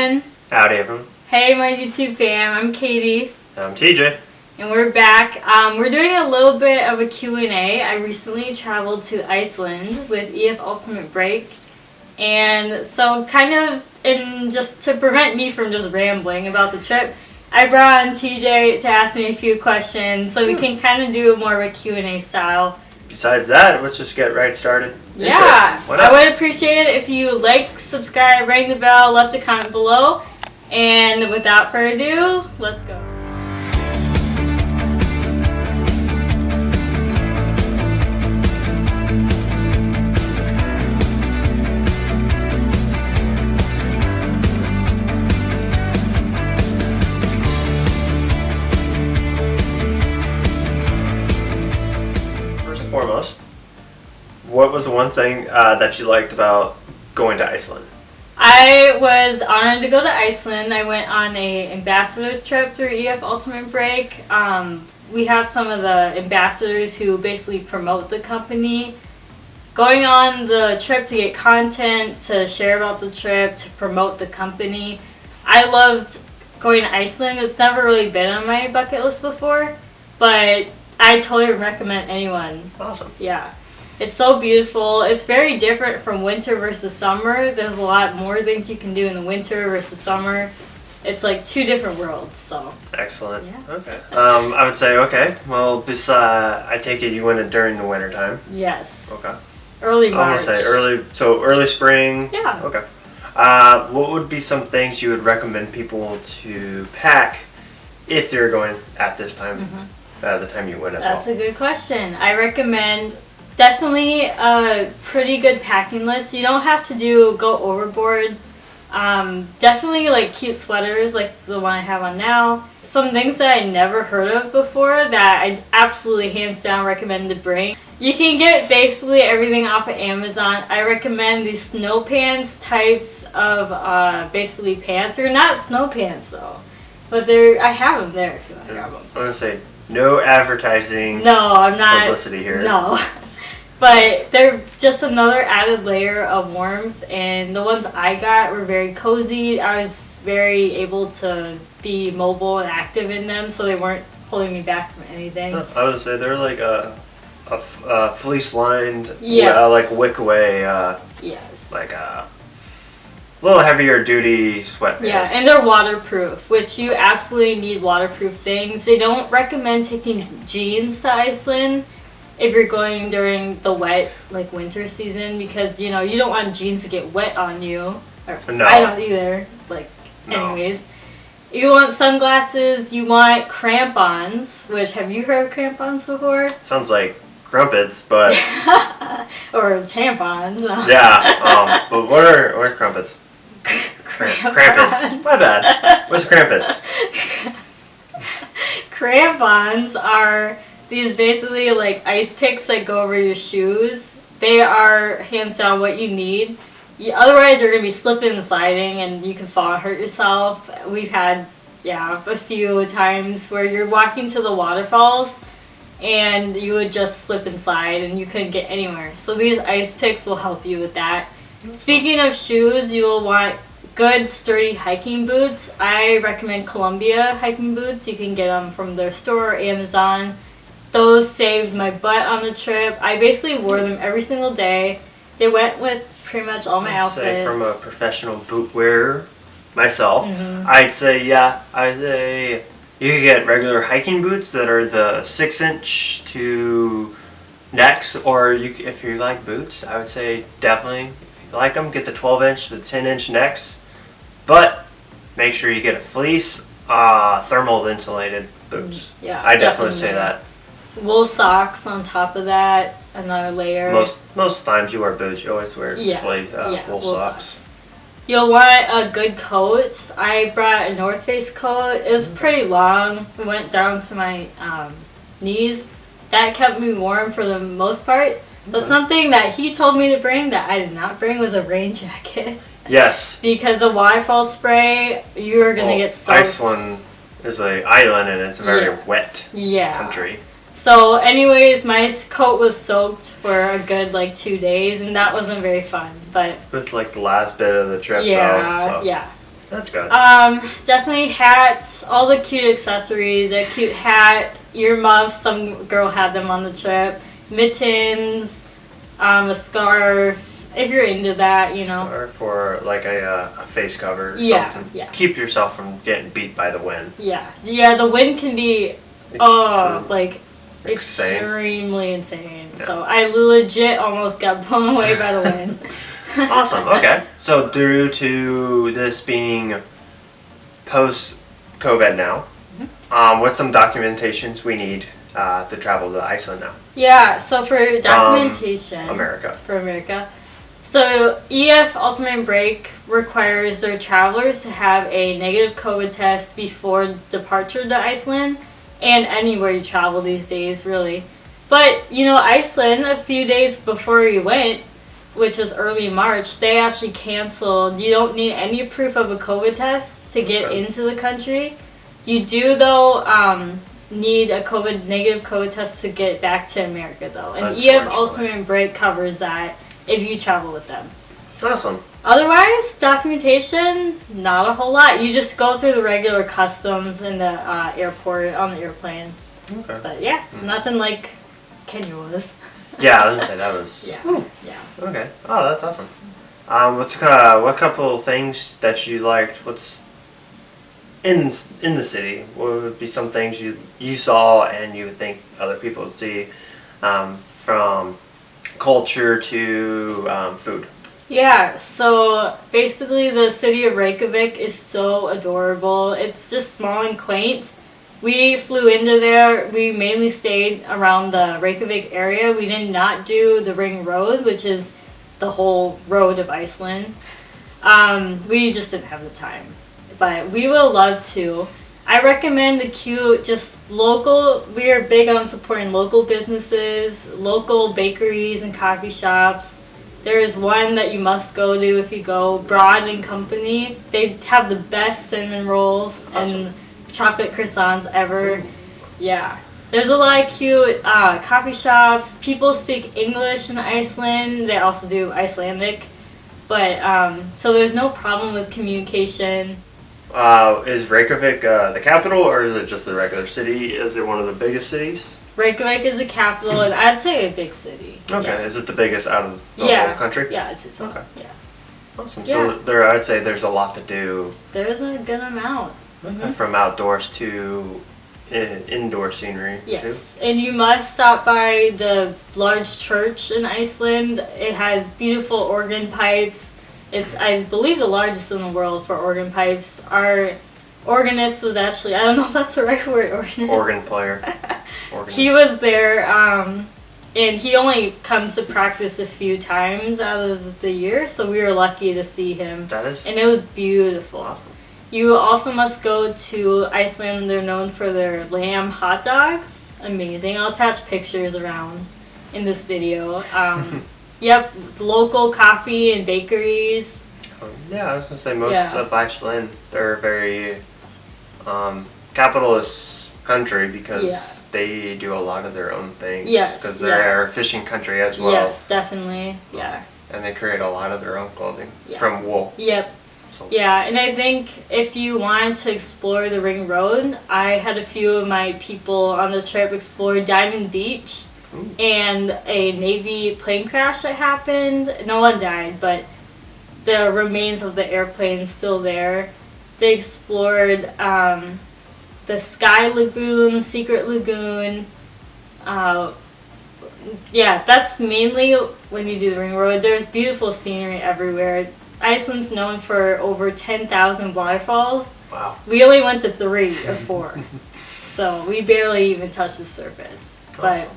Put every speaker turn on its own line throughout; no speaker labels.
everyone.
Howdy everyone.
Hey my YouTube fam, I'm Katie.
I'm TJ.
And we're back. We're doing a little bit of a Q&A. I recently traveled to Iceland with EF Ultimate Break. And so just to prevent me from just rambling about the trip, I brought on TJ to ask me a few questions so we can kind of do more of a Q&A style.
Besides that, let's just get right started.
Yeah, I would appreciate it if you like, subscribe, ring the bell, left a comment below. And without further ado, let's go.
Foremost, what was the one thing that you liked about going to Iceland?
I was honored to go to Iceland. I went on a ambassador's trip through EF Ultimate Break. We have some of the ambassadors who basically promote the company. Going on the trip to get content, to share about the trip, to promote the company. I loved going to Iceland. It's never really been on my bucket list before, but I totally recommend anyone.
Awesome.
Yeah. It's so beautiful. It's very different from winter versus summer. There's a lot more things you can do in the winter versus summer. It's like two different worlds, so.
Excellent.
Yeah.
Okay. I would say, okay, well, I take it you went during the winter time.
Yes.
Okay.
Early March.
I'm going to say early spring.
Yeah.
Okay. What would be some things you would recommend people to pack if they're going at this time? Mm-hmm. The time you went as well?
That's a good question. I recommend definitely a pretty good packing list. You don't have to go overboard. Definitely like cute sweaters like the one I have on now. Some things that I never heard of before that I absolutely hands down recommend to bring. You can get basically everything off of Amazon. I recommend these snow pants types of basically pants. They're not snow pants though, but I have them there if you want to grab them.
I'm going to say no advertising.
No, I'm not.
Publicity here.
No. But they're just another added layer of warmth, and the ones I got were very cozy. I was very able to be mobile and active in them, so they weren't holding me back from anything.
I would say they're like a fleece-lined,
yes.
Like wick-away,
yes.
Like a little heavier duty sweatpants.
Yeah, and they're waterproof, which you absolutely need waterproof things. They don't recommend taking jeans to Iceland if you're going during the wet, like winter season, because you don't want jeans to get wet on you.
No.
I don't either. Anyways. You want sunglasses, you want crampons, which have you heard of crampons before?
Sounds like crumpets, but
or tampons. No.
Yeah, but what are crumpets? Crampets. My bad. What's crampets?
Crampons are these basically like ice picks that go over your shoes. They are hands down what you need. Otherwise, you're going to be slipping and sliding and you can fall and hurt yourself. We've had, a few times where you're walking to the waterfalls and you would just slip and slide and you couldn't get anywhere. So these ice picks will help you with that. Speaking of shoes, you will want good sturdy hiking boots. I recommend Columbia hiking boots. You can get them from their store or Amazon. Those saved my butt on the trip. I basically wore them every single day. They went with pretty much all my outfits.
Say from a professional boot wearer myself,
mm-hmm.
I'd say you can get regular hiking boots that are the 6-inch to necks, or if you like boots, I would say definitely, if you like them, get the 12-inch to 10-inch necks. But make sure you get a fleece, thermal insulated boots.
Yeah,
I definitely say that.
Wool socks on top of that, another layer.
Most times you wear boots, you always wear wool socks.
You'll want a good coat. I brought a North Face coat. It was pretty long. It went down to my knees. That kept me warm for the most part. But something that he told me to bring that I did not bring was a rain jacket.
Yes.
Because the waterfall spray, you are going to get soaked.
Iceland is an island and it's a very wet country.
So anyways, my coat was soaked for a good 2 days and that wasn't very fun. But
it was like the last bit of the trip
yeah,
though. So.
Yeah.
That's good.
Definitely hats, all the cute accessories, a cute hat, earmuffs, some girl had them on the trip, mittens, a scarf, if you're into that, you know.
Or for like a face cover or something.
Yeah.
Keep yourself from getting beat by the wind.
Yeah, the wind can be, like,
Insane.
extremely insane.
Yeah.
So I legit almost got blown away by the wind.
Awesome. Okay. So due to this being post-COVID now, what's some documentations we need to travel to Iceland now?
Yeah. So for documentation,
For
America. So EF Ultimate Break requires their travelers to have a negative COVID test before departure to Iceland, and anywhere you travel these days, really. But you know, Iceland, a few days before we went, which was early March, they actually canceled. You don't need any proof of a COVID test to get into the country. You do, though, need a negative COVID test to get back to America, though. And EF Ultimate Break covers that if you travel with them.
Awesome.
Otherwise, documentation, not a whole lot. You just go through the regular customs in the airport, on the airplane.
Okay.
But yeah, nothing like Kenya was.
Yeah, I was gonna say that was.
Yeah.
Okay. Oh, that's awesome. What couple of things that you liked? What's in the city? What would be some things you saw and you would think other people would see, from culture to food?
Yeah, so basically the city of Reykjavik is so adorable. It's just small and quaint. We flew into there. We mainly stayed around the Reykjavik area. We did not do the Ring Road, which is the whole road of Iceland. We just didn't have the time. But we will love to. I recommend the cute, just local, we are big on supporting local businesses, local bakeries and coffee shops. There is one that you must go to if you go, Broad and Company. They have the best cinnamon rolls and chocolate croissants ever. Yeah. There's a lot of cute coffee shops. People speak English in Iceland. They also do Icelandic. But, so there's no problem with communication.
Is Reykjavik the capital, or is it just the regular city? Is it one of the biggest cities?
Reykjavik is the capital, and I'd say a big city.
Okay.
Yeah.
Is it the biggest out of the whole country?
Yeah, it's
okay.
Yeah.
Awesome.
Yeah.
So I'd say there's a lot to do.
There's a good amount.
Okay. From outdoors to indoor scenery.
Yes, and you must stop by the large church in Iceland. It has beautiful organ pipes. It's, I believe, the largest in the world for organ pipes. Our organist was actually, I don't know if that's the right word, organist.
Organ player.
He was there, and he only comes to practice a few times out of the year, so we were lucky to see him. And it was beautiful.
Awesome.
You also must go to Iceland. They're known for their lamb hot dogs. Amazing. I'll attach pictures around in this video. Yep, local coffee and bakeries.
Yeah, I was going to say most of Iceland, they're a very capitalist country because they do a lot of their own things.
Yes.
Because they're a fishing country as well.
Yes, definitely. Yeah.
And they create a lot of their own clothing from wool.
Yep.
So.
Yeah, and I think if you wanted to explore the Ring Road, I had a few of my people on the trip explore Diamond Beach. Ooh. And a Navy plane crash that happened. No one died, but the remains of the airplane still there. They explored the Sky Lagoon, Secret Lagoon. Yeah, that's mainly when you do the Ring Road. There's beautiful scenery everywhere. Iceland's known for over 10,000 waterfalls.
Wow.
We only went to 3 or 4. So we barely even touched the surface. But
awesome.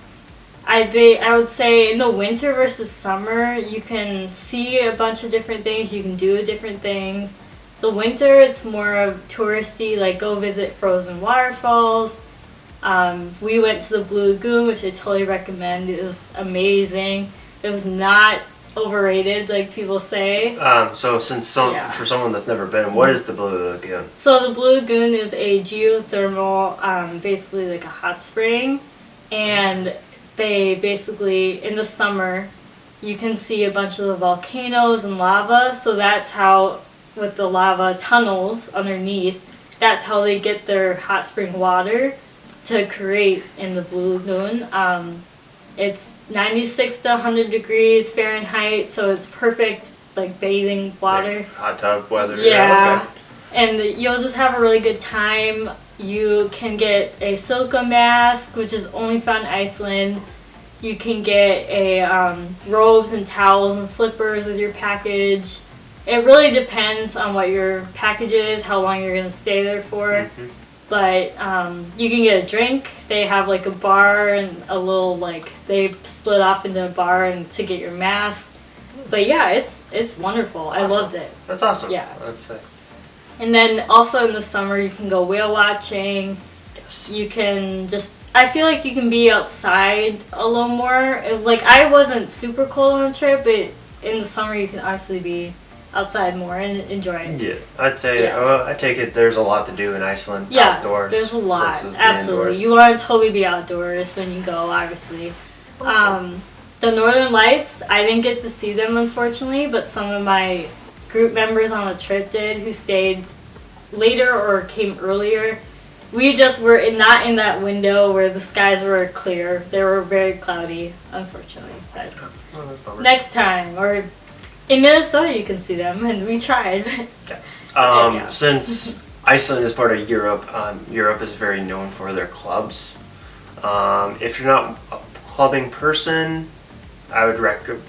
I would say in the winter versus summer, you can see a bunch of different things. You can do different things. The winter, it's more of touristy, like go visit frozen waterfalls. We went to the Blue Lagoon, which I totally recommend. It was amazing. It was not overrated, like people say.
So for someone that's never been, what is the Blue Lagoon?
So the Blue Lagoon is a geothermal, basically like a hot spring, and they basically, in the summer, you can see a bunch of the volcanoes and lava, so that's how with the lava tunnels underneath. That's how they get their hot spring water to create in the Blue Lagoon. It's 96 to 100 degrees Fahrenheit, so it's perfect like bathing water.
Like hot tub weather.
Yeah.
Okay.
And you'll just have a really good time. You can get a silica mask, which is only found in Iceland. You can get robes and towels and slippers with your package. It really depends on what your package is, how long you're going to stay there for.
Mm-hmm.
But you can get a drink. They have like a bar and a little they split off into a bar and to get your mask. But yeah, it's wonderful.
Awesome.
I loved it.
That's awesome.
Yeah.
I'd say.
And then also in the summer you can go whale watching.
Yes.
You can I feel like you can be outside a little more. Like I wasn't super cold on the trip, but in the summer you can obviously be outside more and enjoy it.
Yeah, I'd say I take it there's a lot to do in Iceland outdoors.
There's a lot.
Versus the
Absolutely.
indoors.
You want to totally be outdoors when you go, obviously.
Awesome.
The Northern Lights, I didn't get to see them unfortunately, but some of my group members on the trip did who stayed later or came earlier. We just were not in that window where the skies were clear. They were very cloudy, unfortunately. But
Well, that's a bummer.
next time, or in Minnesota, you can see them, and we tried.
Yes.
Yeah.
Since Iceland is part of Europe, Europe is very known for their clubs. If you're not a clubbing person, I would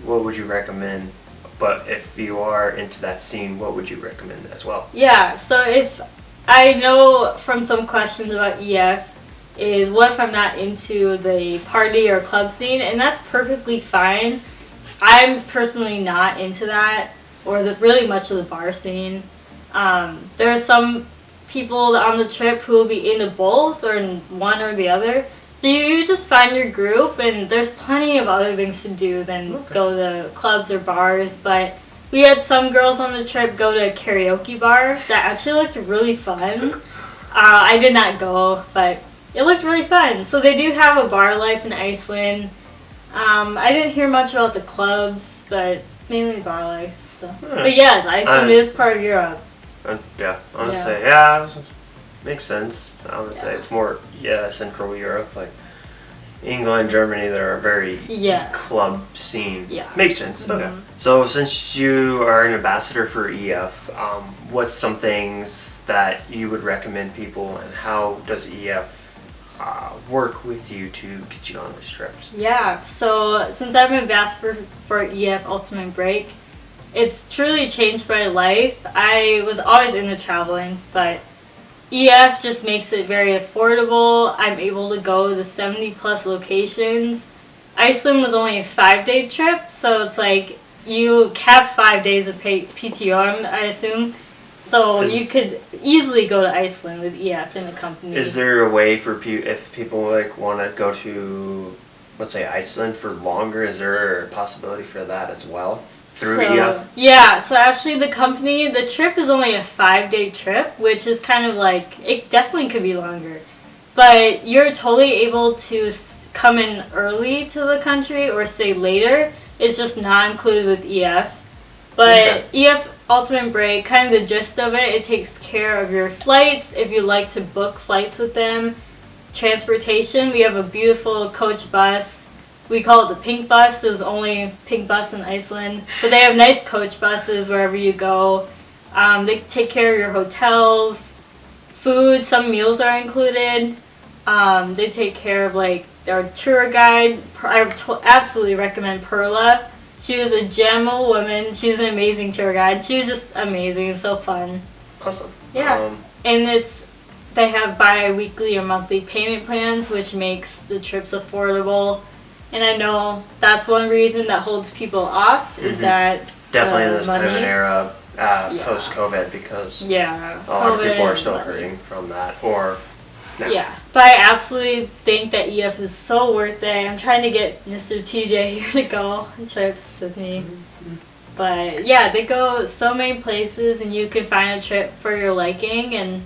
what would you recommend? But if you are into that scene, what would you recommend as well?
Yeah, so if I know from some questions about EF is what if I'm not into the party or club scene, and that's perfectly fine. I'm personally not into that or really much of the bar scene. There are some people on the trip who will be into both or in one or the other. So you just find your group, and there's plenty of other things to do than go to clubs or bars. But we had some girls on the trip go to a karaoke bar that actually looked really fun. I did not go, but it looked really fun. So they do have a bar life in Iceland. I didn't hear much about the clubs, but mainly bar life. So, but yes, Iceland is part of Europe.
Yeah, honestly, yeah, makes sense. I would say it's more Central Europe, like England, Germany. They're a very club scene.
Yeah,
makes sense.
Mm-hmm.
Okay, so since you are an ambassador for EF, what's some things that you would recommend people, and how does EF work with you to get you on these trips?
Yeah, so since I'm an ambassador for EF Ultimate Break, it's truly changed my life. I was always into traveling, but EF just makes it very affordable. I'm able to go to 70 plus locations. Iceland was only a 5-day trip, so it's like you have 5 days of PTO, I assume. So you could easily go to Iceland with EF in the company.
Is there a way for if people want to go to, let's say, Iceland for longer? Is there a possibility for that as well through EF?
Yeah, so actually the trip is only a 5-day trip, which is kind of like, it definitely could be longer. But you're totally able to come in early to the country or stay later. It's just not included with EF. But EF Ultimate Break, kind of the gist of it takes care of your flights if you like to book flights with them. Transportation, we have a beautiful coach bus. We call it the pink bus. There's only pink bus in Iceland. But they have nice coach buses wherever you go. They take care of your hotels. Food, some meals are included. They take care of our tour guide. I absolutely recommend Perla. She was a gem of a woman. She was an amazing tour guide. She was just amazing and so fun.
Awesome.
Yeah. And they have bi-weekly or monthly payment plans, which makes the trips affordable. And I know that's one reason that holds people off is that
definitely in this
money.
time and era post-COVID, because a lot of people are still hurting from that. Yeah,
but I absolutely think that EF is so worth it. I'm trying to get Mr. TJ here to go on trips with me. But yeah, they go so many places, and you can find a trip for your liking. And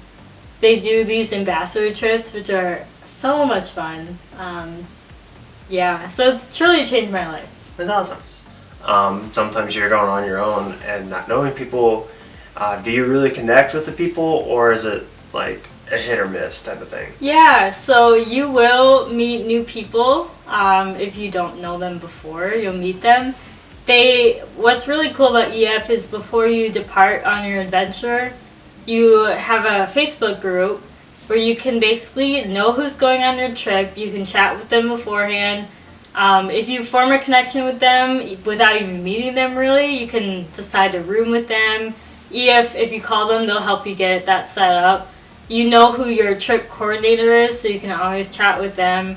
they do these ambassador trips, which are so much fun. So it's truly changed my life.
It's awesome. Sometimes you're going on your own and not knowing people. Do you really connect with the people, or is it like a hit or miss type of thing?
Yeah, so you will meet new people. If you don't know them before, you'll meet them. What's really cool about EF is before you depart on your adventure, you have a Facebook group where you can basically know who's going on your trip. You can chat with them beforehand. If you form a connection with them without even meeting them really, you can decide to room with them. If you call them, they'll help you get that set up. You know who your trip coordinator is, so you can always chat with them,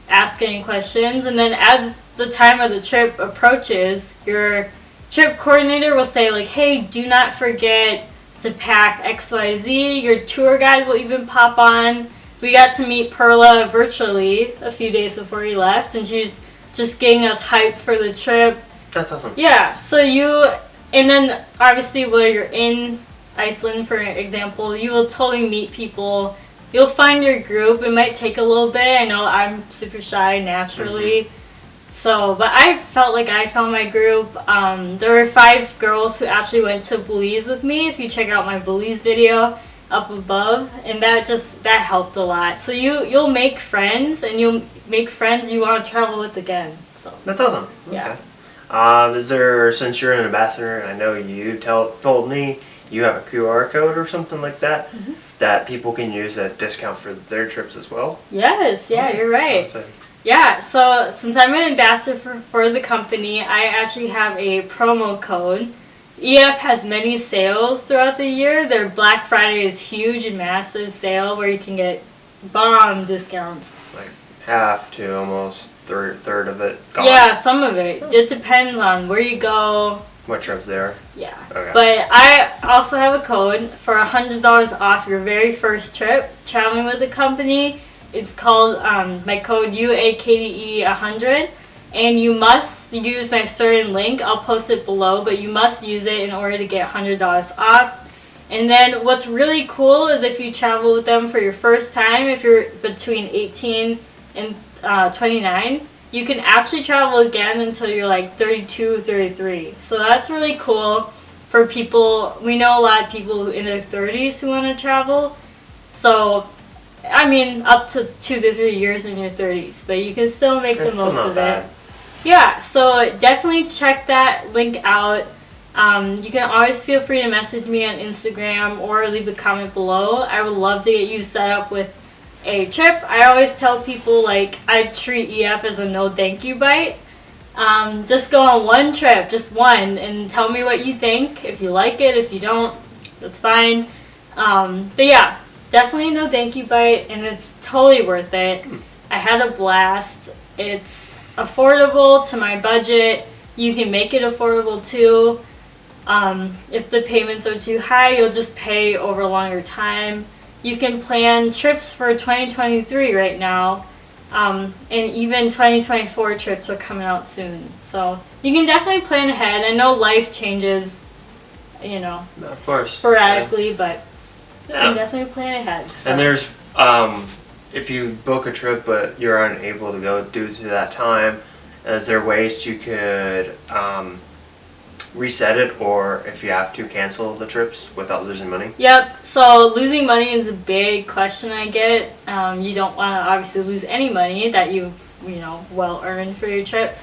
ask any questions, and then as the time of the trip approaches, your trip coordinator will say like, hey, do not forget to pack XYZ. Your tour guide will even pop on. We got to meet Perla virtually a few days before we left, and she's just getting us hyped for the trip.
That's awesome.
Yeah, and then obviously while you're in Iceland, for example, you will totally meet people. You'll find your group. It might take a little bit. I know I'm super shy naturally. So, but I felt like I found my group. There were 5 girls who actually went to Belize with me. If you check out my Belize video up above, and that helped a lot. So you'll make friends, and you'll make friends you want to travel with again. So
That's awesome.
yeah.
Okay. Is there, since you're an ambassador, and I know you told me you have a QR code or something like that, that people can use that discount for their trips as well?
Yes, yeah, you're right. Yeah, so since I'm an ambassador for the company, I actually have a promo code. EF has many sales throughout the year. Their Black Friday is huge and massive sale where you can get bomb discounts.
Like half to almost third of it gone?
Yeah, some of it. It depends on where you go.
What trips there?
Yeah.
Okay.
But I also have a code for $100 off your very first trip traveling with the company. It's called my code UAKDE100, and you must use my certain link. I'll post it below, but you must use it in order to get $100 off. And then what's really cool is if you travel with them for your first time, if you're between 18 and 29, you can actually travel again until you're like 32, 33. So that's really cool for people. We know a lot of people in their 30s who want to travel. So I mean, up to 2 to 3 years in your 30s, but you can still make the most of it. Yeah, so definitely check that link out. You can always feel free to message me on Instagram or leave a comment below. I would love to get you set up with a trip. I always tell people, like, I treat EF as a no thank you bite. Just go on one trip, just one, and tell me what you think. If you like it, if you don't, that's fine. But yeah. Definitely no thank you bite, and it's totally worth it. I had a blast. It's affordable to my budget. You can make it affordable too. If the payments are too high, you'll just pay over a longer time. You can plan trips for 2023 right now, and even 2024 trips are coming out soon. So you can definitely plan ahead. I know life changes,
Of course.
sporadically, but
yeah.
you can definitely plan ahead. So.
And there's, if you book a trip but you're unable to go due to that time, is there ways you could reset it, or if you have to cancel the trips without losing money?
Yep, so losing money is a big question I get. You don't want to obviously lose any money that you've, well earned for your trip.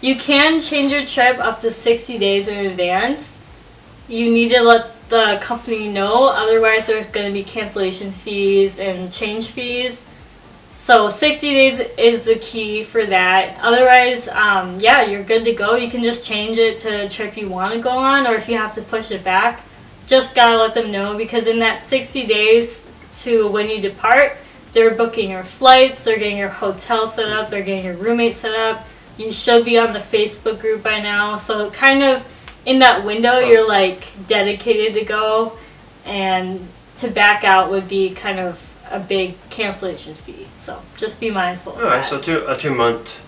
You can change your trip up to 60 days in advance. You need to let the company know, otherwise there's going to be cancellation fees and change fees. So 60 days is the key for that. Otherwise, you're good to go. You can just change it to a trip you want to go on, or if you have to push it back, just gotta let them know, because in that 60 days to when you depart, they're booking your flights, they're getting your hotel set up, they're getting your roommate set up. You should be on the Facebook group by now. So kind of in that window, you're like dedicated to go, and to back out would be kind of a big cancellation fee. So just be mindful.
All right, so a 2 month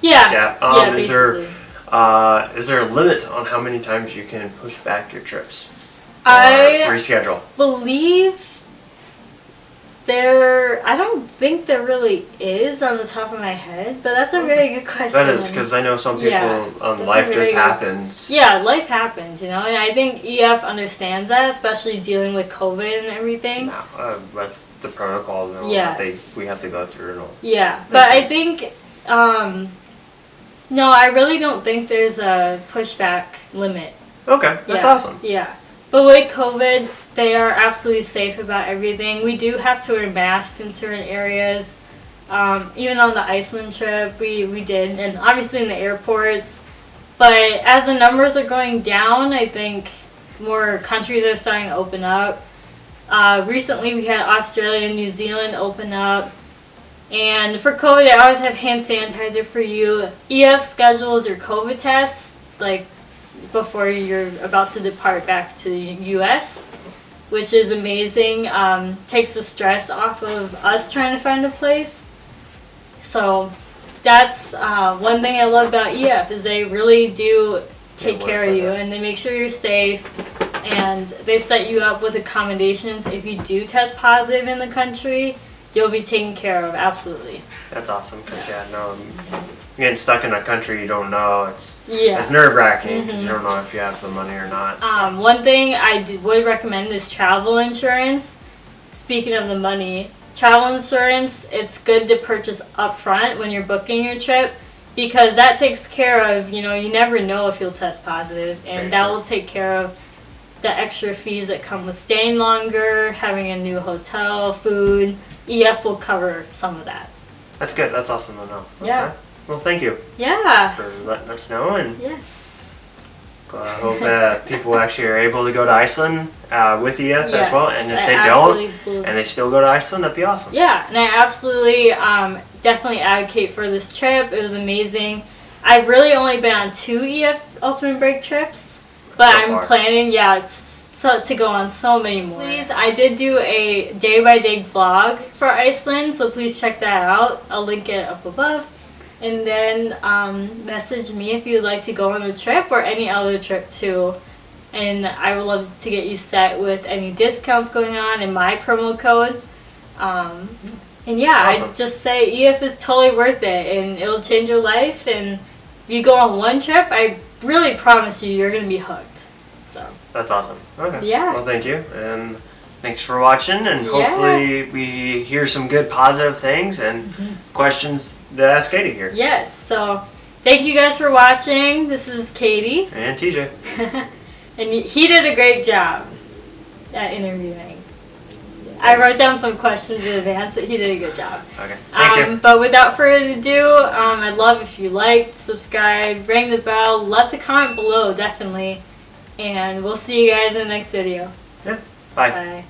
gap.
Yeah.
Basically.
Is there a limit on how many times you can push back your trips? Or
I
reschedule?
believe I don't think there really is on the top of my head, but that's a very good question.
That is, because I know some people, life just happens.
Yeah, life happens, and I think EF understands that, especially dealing with COVID and everything.
With the protocols and all that we have to go through and all.
Yeah, but I think, no, I really don't think there's a pushback limit.
Okay, that's awesome.
Yeah, but with COVID, they are absolutely safe about everything. We do have to wear masks in certain areas. Even on the Iceland trip, we did, and obviously in the airports. But as the numbers are going down, I think more countries are starting to open up. Recently, we had Australia and New Zealand open up. And for COVID, I always have hand sanitizer for you. EF schedules your COVID tests, like, before you're about to depart back to the U.S., which is amazing. Takes the stress off of us trying to find a place. So that's one thing I love about EF is they really do take care of you, and they make sure you're safe, and they set you up with accommodations. If you do test positive in the country, you'll be taken care of, absolutely.
That's awesome, because getting stuck in a country you don't know, it's nerve-wracking, because you don't know if you have the money or not.
One thing I would recommend is travel insurance. Speaking of the money, travel insurance, it's good to purchase up front when you're booking your trip, because that takes care of, you never know if you'll test positive, and that will take care of the extra fees that come with staying longer, having a new hotel, food. EF will cover some of that.
That's good. That's awesome to know.
Yeah.
Okay. Well, thank you.
Yeah.
For letting us know, and
yes.
I hope that people actually are able to go to Iceland with EF as well. And if they don't, and they still go to Iceland, that'd be awesome.
Yeah, and I absolutely definitely advocate for this trip. It was amazing. I've really only been on 2 EF Ultimate Break trips, but I'm planning, to go on so many more. Please, I did do a day-by-day vlog for Iceland, so please check that out. I'll link it up above. And then message me if you'd like to go on the trip or any other trip too. And I would love to get you set with any discounts going on and my promo code. And
awesome.
I just say EF is totally worth it, and it'll change your life. And if you go on one trip, I really promise you're going to be hooked. So
that's awesome. Okay.
Yeah.
Well, thank you, and thanks for watching. And hopefully we hear some good positive things and questions to ask Katie here.
Yes. So thank you guys for watching. This is Katie
and TJ,
and he did a great job at interviewing. I wrote down some questions in advance, but he did a good job.
Okay. Thank you.
But without further ado, I'd love if you liked, subscribe, ring the bell, left a comment below, definitely. And we'll see you guys in the next video.
Yeah. Bye.
Bye.